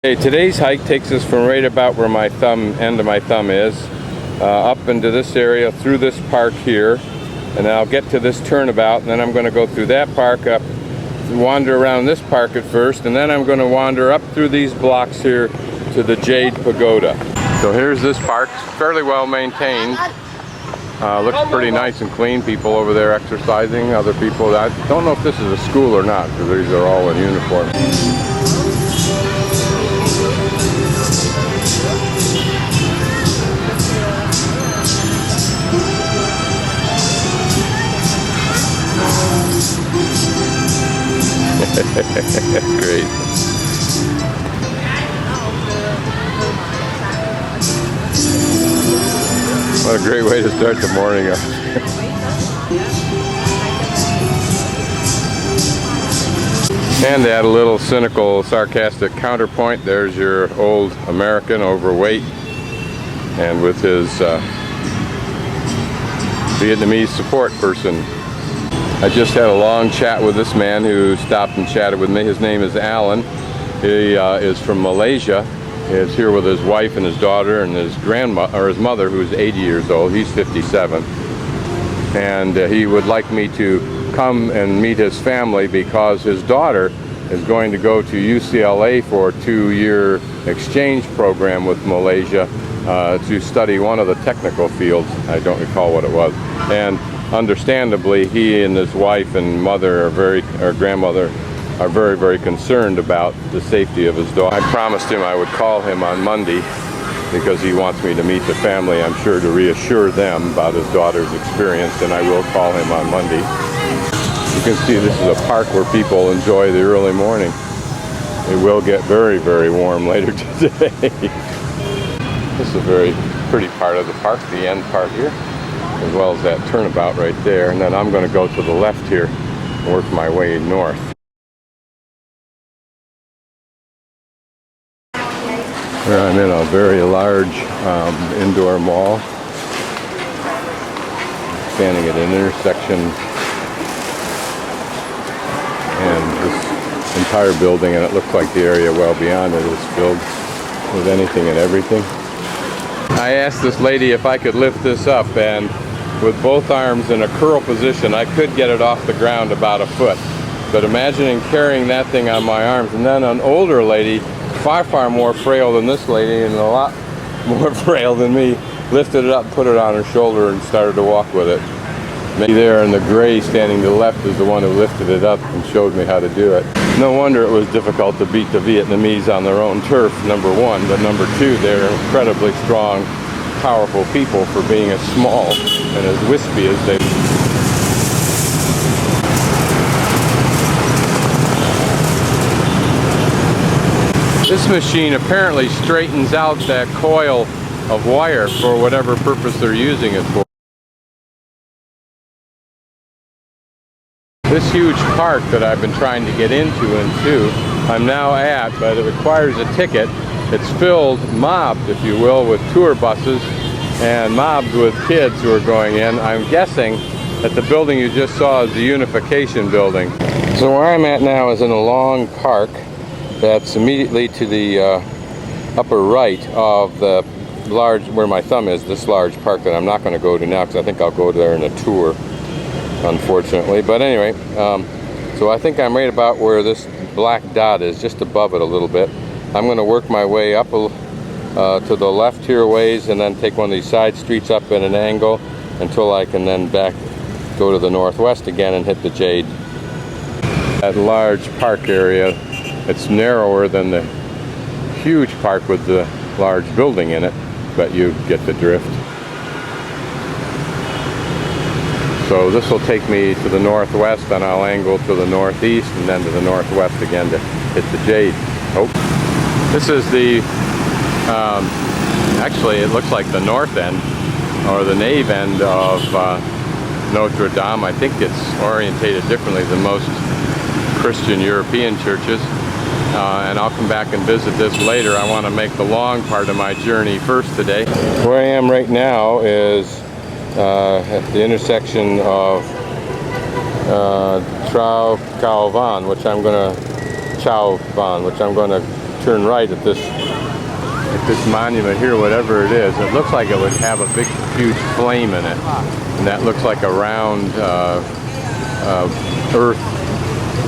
Okay, today's hike takes us from right about where my end of my thumb is, up into this area through this park here, and I'll get to this turnabout, and then I'm going to go through that park up, wander around this park at first, and then I'm going to wander up through these blocks here to the Jade Pagoda. So here's this park, fairly well maintained. Looks pretty nice and clean. People over there exercising, other people. I don't know if this is a school or not, because these are all in uniform. Great. What a great way to start the morning up. And to add a little cynical, sarcastic counterpoint, there's your old American overweight and with his Vietnamese support person. I just had a long chat with this man who stopped and chatted with me. His name is Alan. He is from Malaysia. He is here with his wife and his daughter and his his mother, who's 80 years old. He's 57. And he would like me to come and meet his family because his daughter is going to go to UCLA for a 2-year exchange program with Malaysia to study one of the technical fields. I don't recall what it was. And understandably, he and his wife and mother or grandmother are very, very concerned about the safety of his daughter. I promised him I would call him on Monday because he wants me to meet the family, I'm sure, to reassure them about his daughter's experience, and I will call him on Monday. You can see this is a park where people enjoy the early morning. It will get very, very warm later today. This is a very pretty part of the park, the end part here, as well as that turnabout right there. And then I'm going to go to the left here and work my way north. Here I'm in a very large indoor mall, standing at an intersection, and this entire building, and it looks like the area well beyond it is filled with anything and everything. I asked this lady if I could lift this up, and with both arms in a curl position I could get it off the ground about a foot. But imagining carrying that thing on my arms, and then an older lady, far more frail than this lady and a lot more frail than me, lifted it up, put it on her shoulder, and started to walk with it. Maybe there in the gray standing to the left is the one who lifted it up and showed me how to do it. No wonder it was difficult to beat the Vietnamese on their own turf, number one, but number two, they're incredibly strong, powerful people for being as small and as wispy as they are. This machine apparently straightens out that coil of wire for whatever purpose they're using it for. This huge park that I've been trying to get into I'm now at, but it requires a ticket. It's filled, mobbed, if you will, with tour buses and mobbed with kids who are going in. I'm guessing that the building you just saw is the Unification Building. So where I'm at now is in a long park that's immediately to the upper right of the large, where my thumb is, this large park that I'm not going to go to now because I think I'll go there in a tour, unfortunately. But anyway, so I think I'm right about where this black dot is, just above it a little bit. I'm going to work my way up to the left here ways and then take one of these side streets up at an angle until I can then go to the northwest again and hit the Jade. That large park area, it's narrower than the huge park with the large building in it, but you get the drift. So this will take me to the northwest, and I'll angle to the northeast and then to the northwest again to hit the Jade. Oh, this is the, actually it looks like the north end, or the nave end of Notre-Dame. I think it's orientated differently than most Christian European churches. And I'll come back and visit this later. I want to make the long part of my journey first today. Where I am right now is at the intersection of Chow Van, which I'm going to turn right at this monument here, whatever it is. It looks like it would have a big, huge flame in it, and that looks like a round earth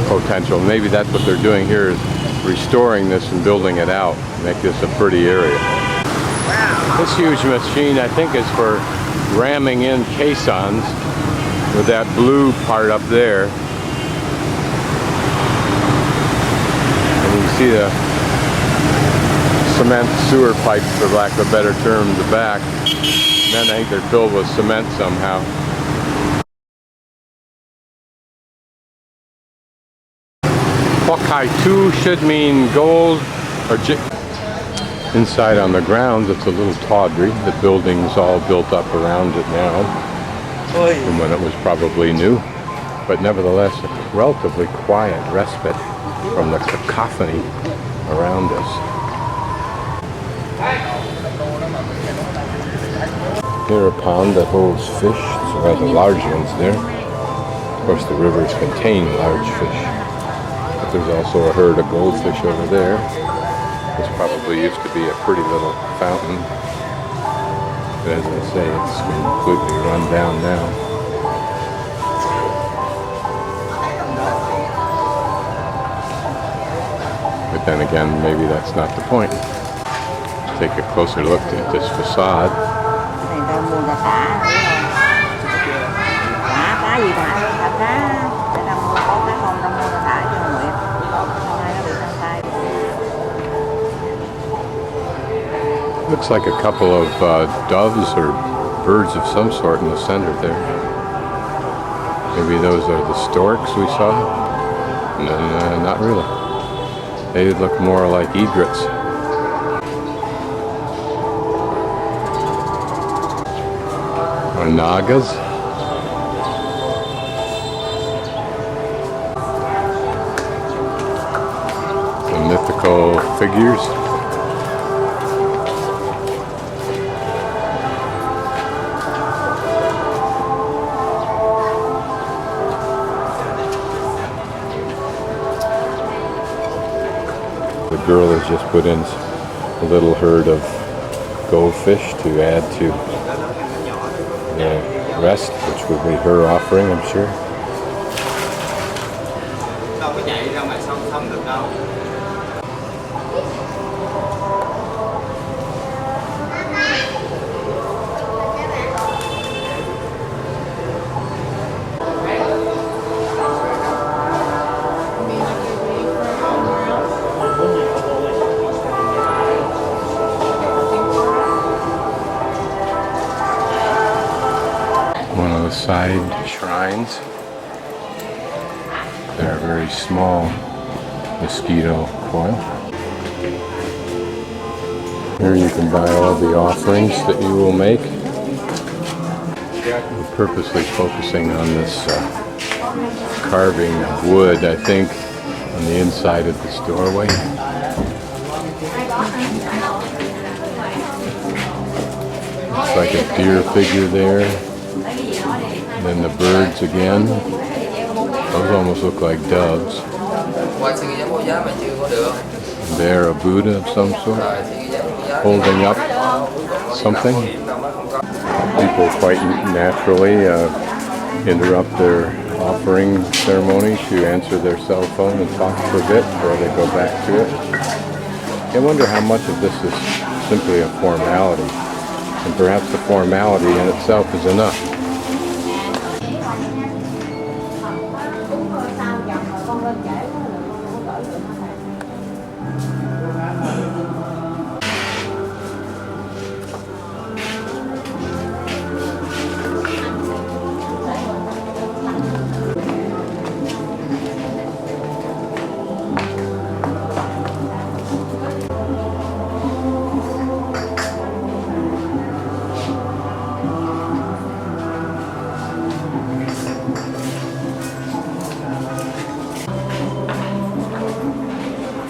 potential. Maybe that's what they're doing here, is restoring this and building it out, make this a pretty area. This huge machine, I think, is for ramming in caissons with that blue part up there. And you can see the cement sewer pipes, for lack of a better term, in the back. And then I think they're filled with cement somehow. Hokai 2 should mean gold or inside on the grounds. It's a little tawdry. The building's all built up around it now from when it was probably new, but nevertheless a relatively quiet respite from the cacophony around us. Here a pond that holds fish, so rather large ones there. Of course the rivers contain large fish. But there's also a herd of goldfish over there. This probably used to be a pretty little fountain. But as I say, it's completely run down now. But then again, maybe that's not the point. Take a closer look at this facade. Looks like a couple of doves or birds of some sort in the center there. Maybe those are the storks we saw? No, not really. They look more like egrets. Or nagas. The mythical figures. The girl has just put in a little herd of goldfish to add to the rest, which will be her offering, I'm sure. Side shrines. They're a very small mosquito coil. Here you can buy all the offerings that you will make. We're purposely focusing on this carving of wood, I think, on the inside of this doorway. Looks like a deer figure there. Then the birds again. Those almost look like doves. There, a Buddha of some sort, holding up something. People quite naturally interrupt their offering ceremony to answer their cell phone and talk for a bit before they go back to it. I wonder how much of this is simply a formality, and perhaps the formality in itself is enough.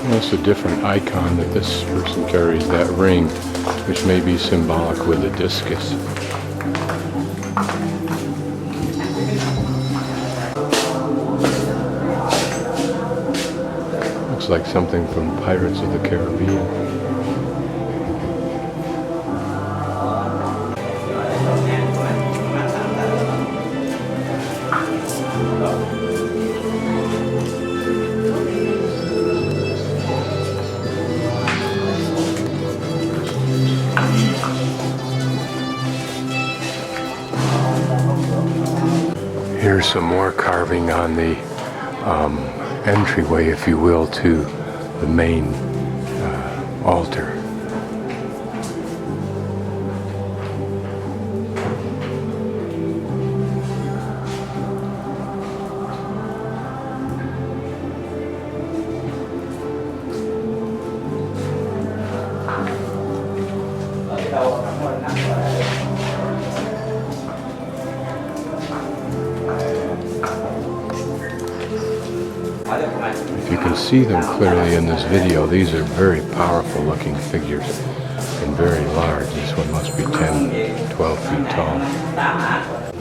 That's a different icon that this person carries, that ring, which may be symbolic with a discus. Looks Looks like something from Pirates of the Caribbean. Here's some more carving on the entryway, if you will, to the main altar. If you can see them clearly in this video, these are very powerful looking figures and very large. This one must be 10, 12 feet tall.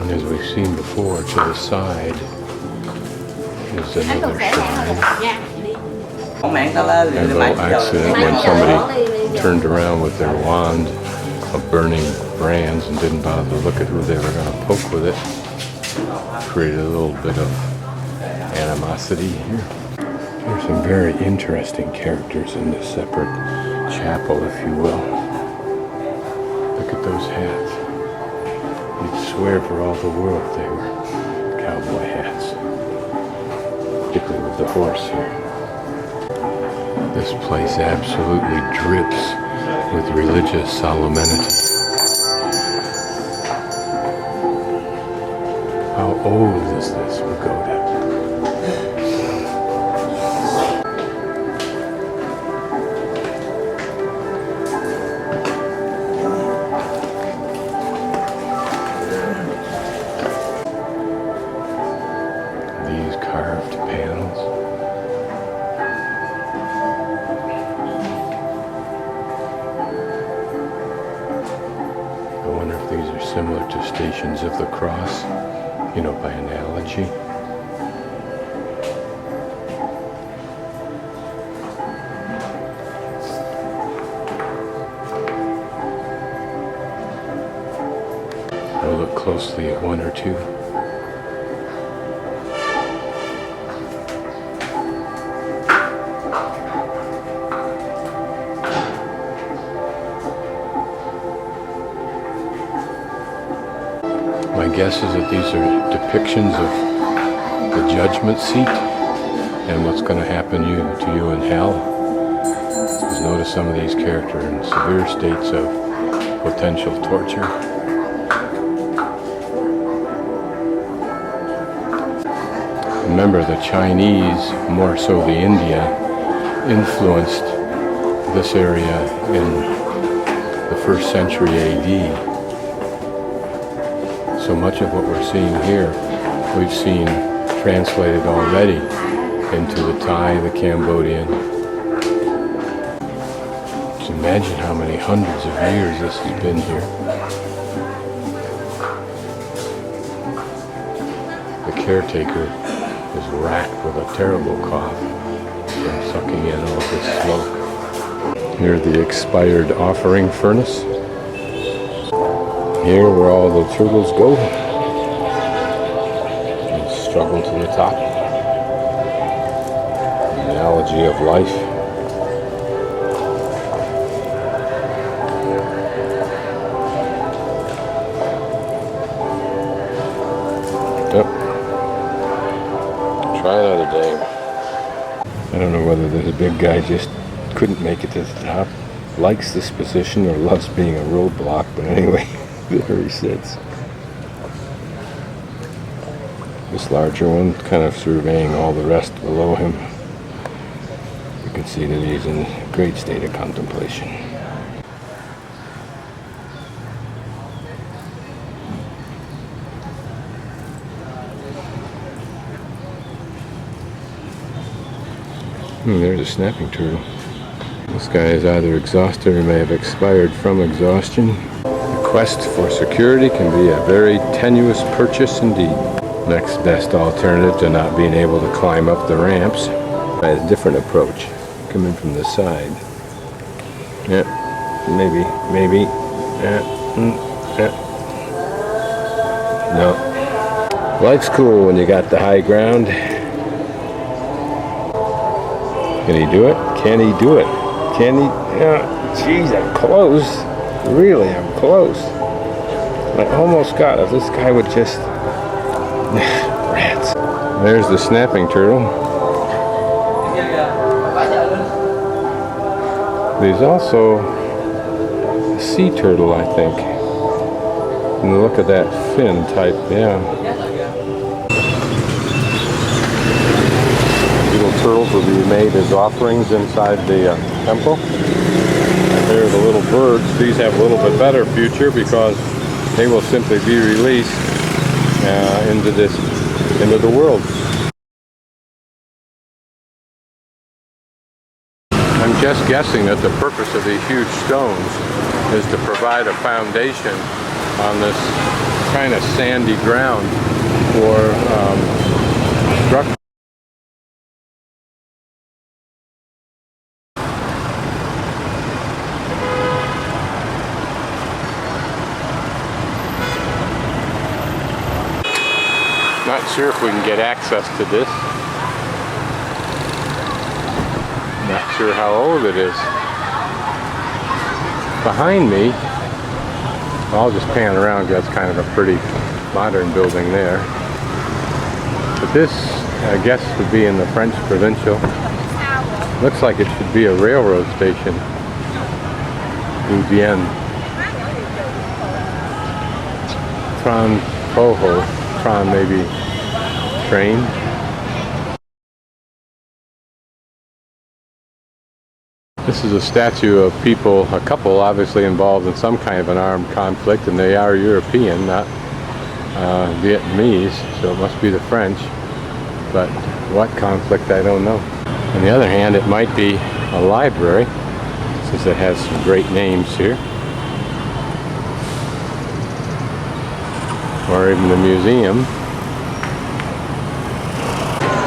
And as we've seen before, to the side is another shrine. And by accident, when somebody turned around with their wand of burning brands and didn't bother to look at who they were going to poke with it, created a little bit of animosity here. There's some very interesting characters in this separate chapel, if you will. Look at those hats. You'd swear for all the world they were cowboy hats, particularly with the horse here. This place absolutely drips with religious solemnity. How old is this pagoda? These carved panels. I wonder if these are similar to Stations of the Cross, you know, by analogy. I'll look closely at one or two. My guess is that these are depictions of the judgment seat and what's going to happen to you in hell. Because notice some of these characters in severe states of potential torture. Remember, the Chinese, more so the India, influenced this area in the 1st century AD. So much of what we're seeing here, we've seen translated already into the Thai, the Cambodian. Just imagine how many hundreds of years this has been here. The caretaker is racked with a terrible cough from sucking in all this smoke. Near the expired offering furnace. Here where all the turtles go and struggle to the top. An analogy of life. Yep. Try another day. I don't know whether this big guy just couldn't make it to the top, likes this position, or loves being a roadblock, but anyway. There he sits. This larger one kind of surveying all the rest below him. You can see that he's in a great state of contemplation. There's a snapping turtle. This guy is either exhausted or may have expired from exhaustion. The quest for security can be a very tenuous purchase indeed. Next best alternative to not being able to climb up the ramps, a different approach. Coming from the side. Yeah, maybe. Yeah. No. Life's cool when you got the high ground. Can he do it? Can he do it? Can he? Jeez, I'm close. Really, I'm close. I almost got it. This guy would just... Rats. There's the snapping turtle. There's also a sea turtle, I think. And look at that fin type, yeah. Little turtles will be made as offerings inside the temple. There are the little birds. These have a little bit better future because they will simply be released into the world. I'm just guessing that the purpose of these huge stones is to provide a foundation on this kind of sandy ground for structure. Not sure if we can get access to this. Not sure how old it is. Behind me, I'll just pan around because that's kind of a pretty modern building there. But this, I guess, would be in the French Provincial. Looks like it should be a railroad station. Vienne. Tron Coho. Tron, maybe train. This is a statue of people, a couple obviously involved in some kind of an armed conflict, and they are European, not Vietnamese, so it must be the French. But what conflict, I don't know. On the other hand, it might be a library, since it has some great names here. Or even the museum.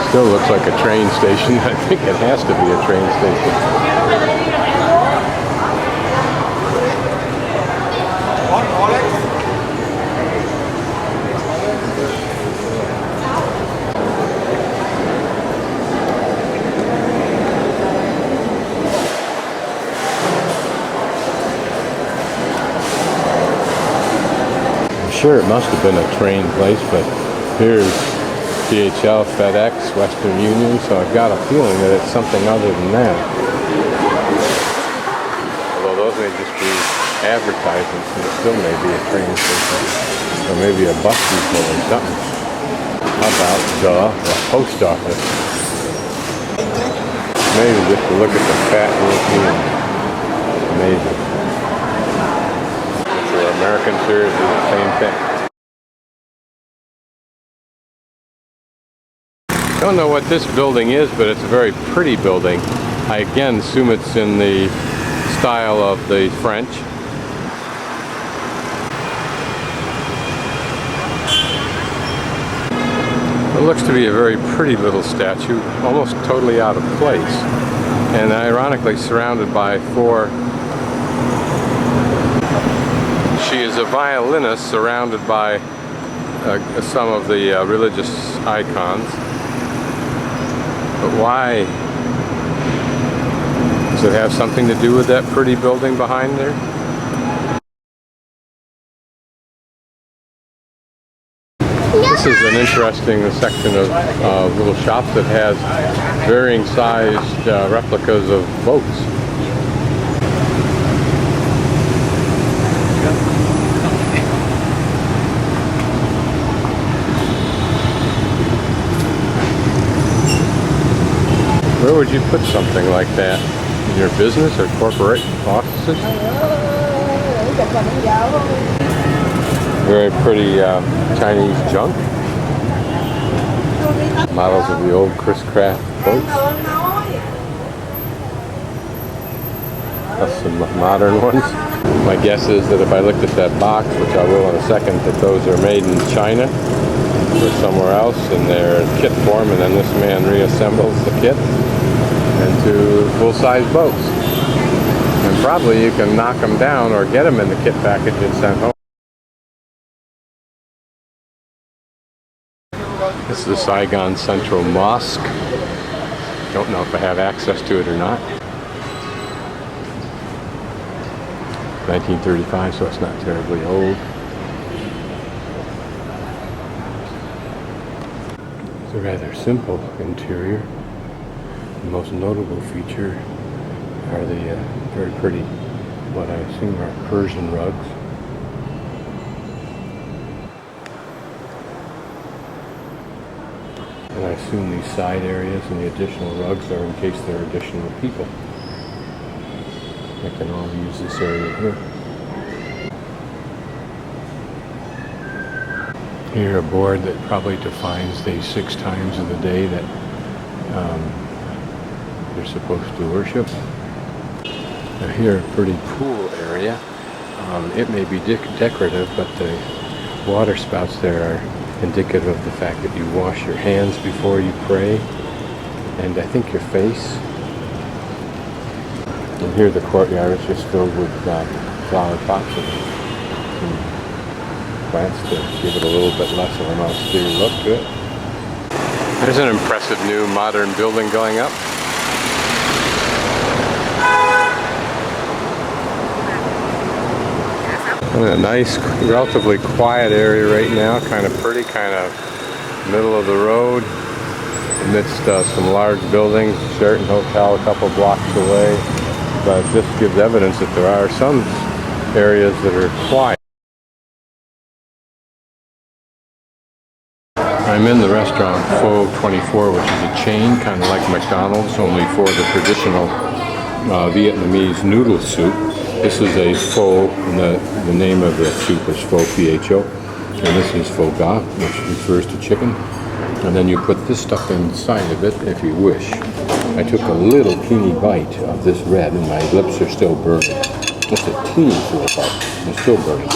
Still looks like a train station. I think it has to be a train station. Sure, it must have been a train place, but here's DHL, FedEx, Western Union, so I've got a feeling that it's something other than that. Although those may just be advertisements, and it still may be a train station, or maybe a bus depot or something. How about the post office? Maybe just to look at the fat Europeans. Amazing. Americans here do the same thing. Don't know what this building is, but it's a very pretty building. I again assume it's in the style of the French. It looks to be a very pretty little statue, almost totally out of place, and ironically surrounded by four. She is a violinist surrounded by some of the religious icons. But why? Does it have something to do with that pretty building behind there? This is an interesting section of little shops that has varying sized replicas of boats. Where would you put something like that? In your business or corporate offices? Very pretty Chinese junk. Models of the old Chris Craft boats. Plus some modern ones. My guess is that if I looked at that box, which I will in a second, that those are made in China or somewhere else in their kit form, and then this man reassembles the kit. into full-size boats. And probably you can knock them down or get them in the kit package and send home. This is the Saigon Central Mosque. Don't know if I have access to it or not. 1935, so it's not terribly old. It's a rather simple interior. The most notable feature are the very pretty, what I assume are Persian rugs. And I assume these side areas and the additional rugs are in case there are additional people. I can all use this area here. Here a board that probably defines the 6 times of the day that you're supposed to worship. Now here a pretty cool area. It may be decorative, but the water spouts there are indicative of the fact that you wash your hands before you pray, and I think your face. And here the courtyard is just filled with flower pots and plants to give it a little bit less of an austere look to it. There's an impressive new modern building going up. In a nice, relatively quiet area right now, kind of pretty, kind of middle of the road, amidst some large buildings, Sheraton Hotel a couple blocks away. But this gives evidence that there are some areas that are quiet. I'm in the restaurant Pho 24, which is a chain, kind of like McDonald's, only for the traditional Vietnamese noodle soup. This is a pho, and the name of the soup is pho, P-H-O, and this is pho ga, which refers to chicken. And then you put this stuff inside of it if you wish. I took a little teeny bite of this red, and my lips are still burning. Just a teeny little bite, it's still burning,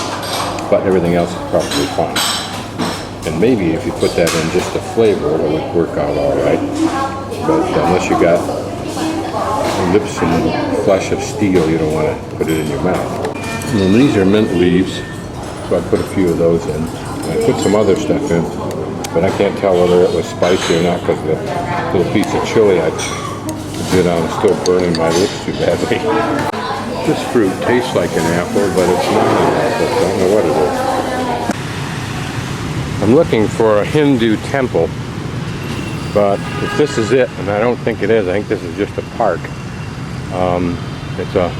but everything else is probably fine. And maybe if you put that in just a flavor, it would work out all right. But unless you got lips and flesh of steel, you don't want to put it in your mouth. And these are mint leaves, so I put a few of those in. And I put some other stuff in, but I can't tell whether it was spicy or not because the little piece of chili I did on is still burning my lips too badly. This fruit tastes like an apple, but it's not an apple, so I don't know what it is. I'm looking for a Hindu temple, but if this is it, and I don't think it is, I think this is just a park. It's a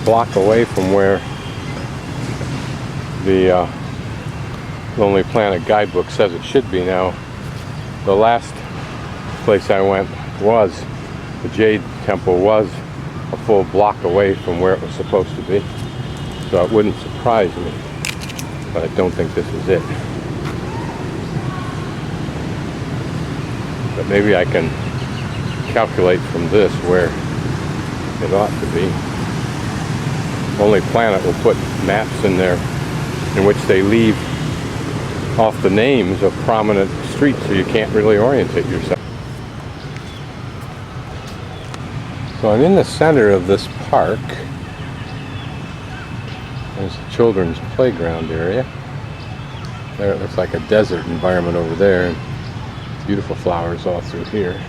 block away from where the Lonely Planet guidebook says it should be. Now, the last place I went was, the Jade Temple was a full block away from where it was supposed to be. So it wouldn't surprise me, but I don't think this is it. But maybe I can calculate from this where it ought to be. Lonely Planet will put maps in there in which they leave off the names of prominent streets so you can't really orientate yourself. So I'm in the center of this park. There's a children's playground area. There it looks like a desert environment over there, and beautiful flowers all through here.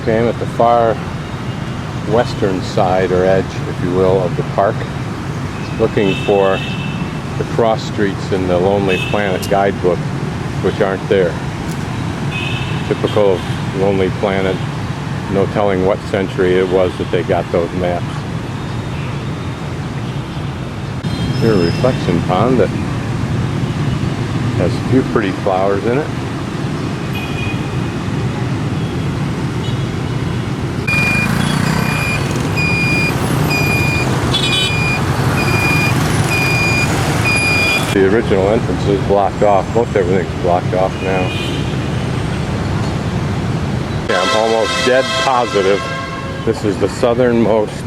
Okay, I'm at the far western side or edge, if you will, of the park, looking for the cross streets in the Lonely Planet guidebook, which aren't there. Typical of Lonely Planet, no telling what century it was that they got those maps. Here's a reflection pond that has a few pretty flowers in it. The original entrance is blocked off. Most everything's blocked off now. Yeah, I'm almost dead positive this is the southernmost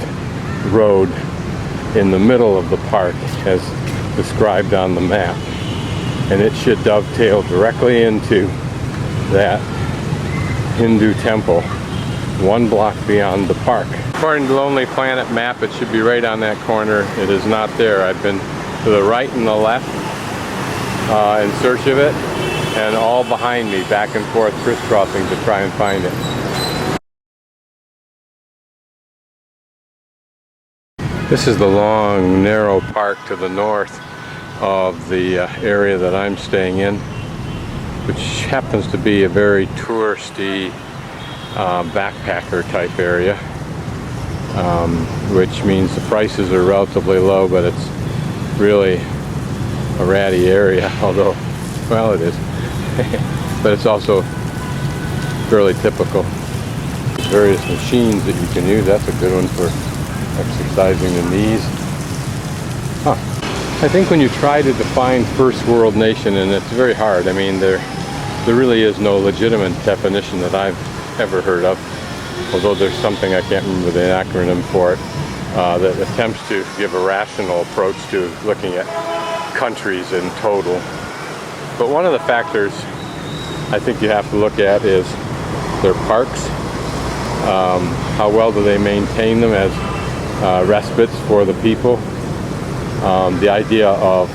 road in the middle of the park. As described on the map. And it should dovetail directly into that Hindu temple, 1 block beyond the park. According to Lonely Planet map, it should be right on that corner. It is not there. I've been to the right and the left in search of it, and all behind me, back and forth, crisscrossing to try and find it. This is the long, narrow park to the north of the area that I'm staying in, which happens to be a very touristy backpacker type area, which means the prices are relatively low, but it's really a ratty area, although, well, it is. But it's also fairly typical. There's various machines that you can use. That's a good one for exercising the knees. Huh. I think when you try to define first world nation, and it's very hard, I mean, there really is no legitimate definition that I've ever heard of, although there's something, I can't remember the acronym for it, that attempts to give a rational approach to looking at countries in total. But one of the factors I think you have to look at is their parks. How well do they maintain them as respites for the people? The idea of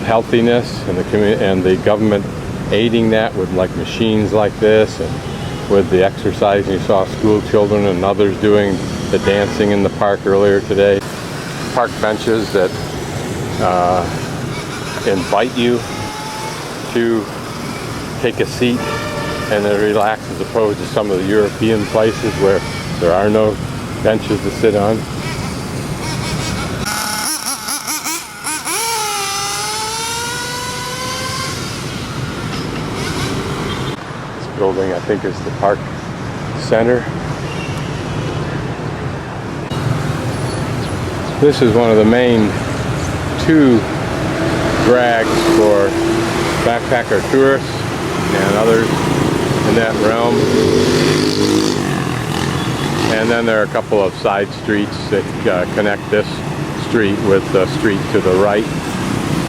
healthiness and the government aiding that with like machines like this, and with the exercising. You saw school children and others doing the dancing in the park earlier today. Park benches that invite you to take a seat and then relax, as opposed to some of the European places where there are no benches to sit on. This building, I think, is the park center. This is one of the main 2 drags for backpacker tourists and others in that realm. And then there are a couple of side streets that connect this street with the street to the right.